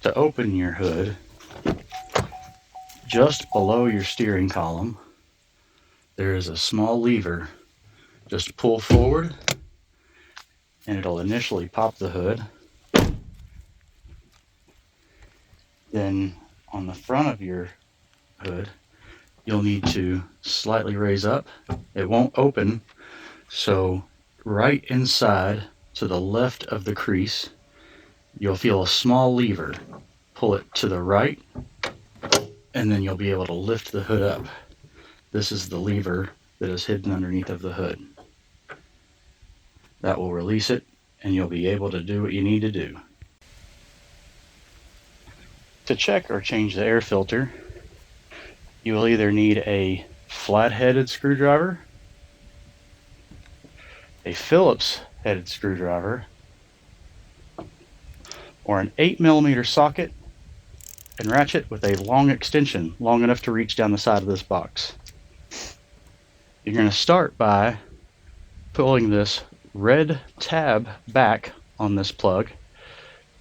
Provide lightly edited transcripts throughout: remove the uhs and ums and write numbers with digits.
To open your hood, just below your steering column, there is a small lever. Just pull forward and it'll initially pop the hood. Then on the front of your hood, you'll need to slightly raise up. It won't open, so right inside to the left of the crease, you'll feel a small lever. Pull it to the right, and then you'll be able to lift the hood up. This is the lever that is hidden underneath of the hood. That will release it, and you'll be able to do what you need to do. To check or change the air filter, you will either need a flat-headed screwdriver, a Phillips headed screwdriver, or an 8mm socket and ratchet with a long extension, long enough to reach down the side of this box. You're going to start by pulling this red tab back on this plug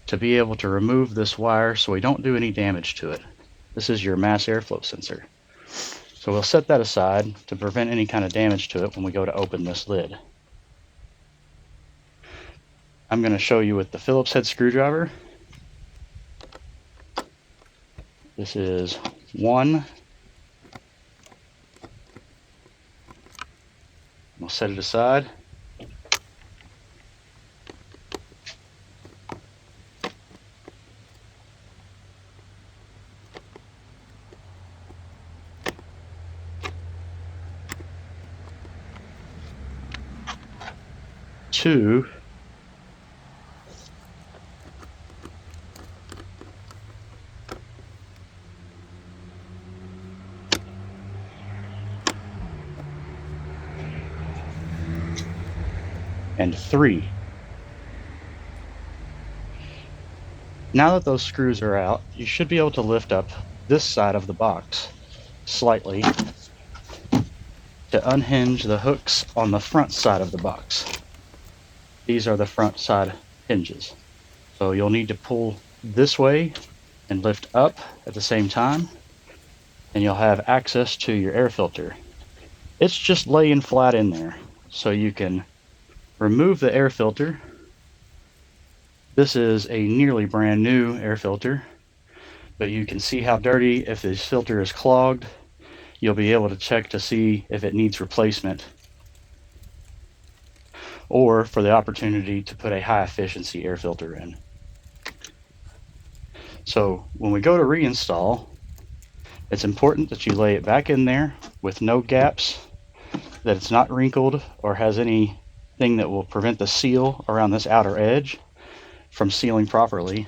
to be able to remove this wire so we don't do any damage to it. This is your mass airflow sensor. So we'll set that aside to prevent any kind of damage to it when we go to open this lid. I'm going to show you with the Phillips head screwdriver. This is one. We'll set it aside. Two. And three. Now that those screws are out, you should be able to lift up this side of the box slightly to unhinge the hooks on the front side of the box. These are the front side hinges. So you'll need to pull this way and lift up at the same time, and you'll have access to your air filter. It's just laying flat in there, so you can remove the air filter. This is a nearly brand new air filter, but you can see how dirty. If this filter is clogged, you'll be able to check to see if it needs replacement, or for the opportunity to put a high efficiency air filter in. So when we go to reinstall, it's important that you lay it back in there with no gaps, that it's not wrinkled or has anything that will prevent the seal around this outer edge from sealing properly.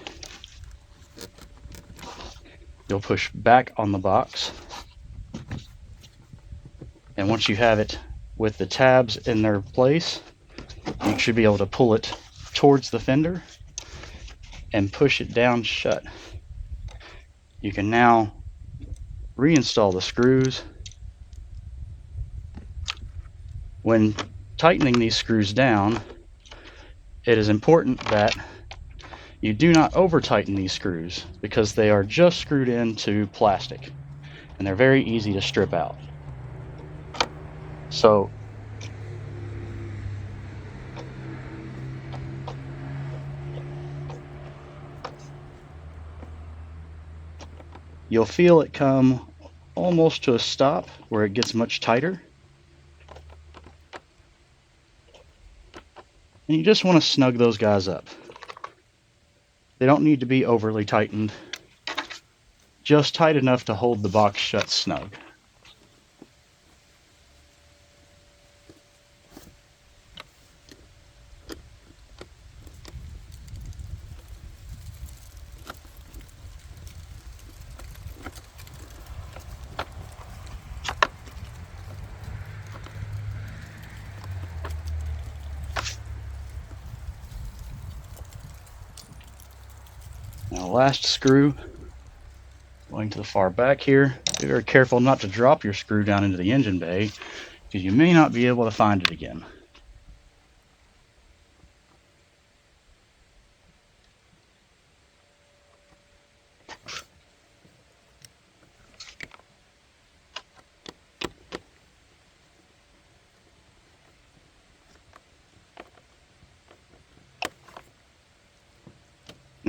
You'll push back on the box, and once you have it with the tabs in their place, you should be able to pull it towards the fender and push it down shut. You can now reinstall the screws. When tightening these screws down, it is important that you do not over tighten these screws, because they are just screwed into plastic and they're very easy to strip out. So you'll feel it come almost to a stop where it gets much tighter. And you just want to snug those guys up. They don't need to be overly tightened, just tight enough to hold the box shut snug. Now, last screw, going to the far back here. Be very careful not to drop your screw down into the engine bay, because you may not be able to find it again.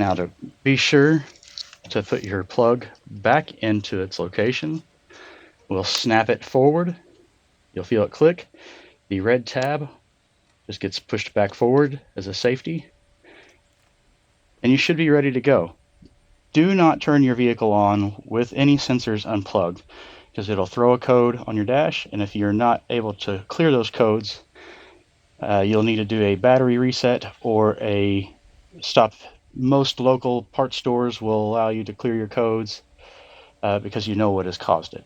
Now, to be sure to put your plug back into its location, we'll snap it forward. You'll feel it click. The red tab just gets pushed back forward as a safety, and you should be ready to go. Do not turn your vehicle on with any sensors unplugged, because it'll throw a code on your dash, and if you're not able to clear those codes, you'll need to do a battery reset or a stop. Most local parts stores will allow you to clear your codes because you know what has caused it.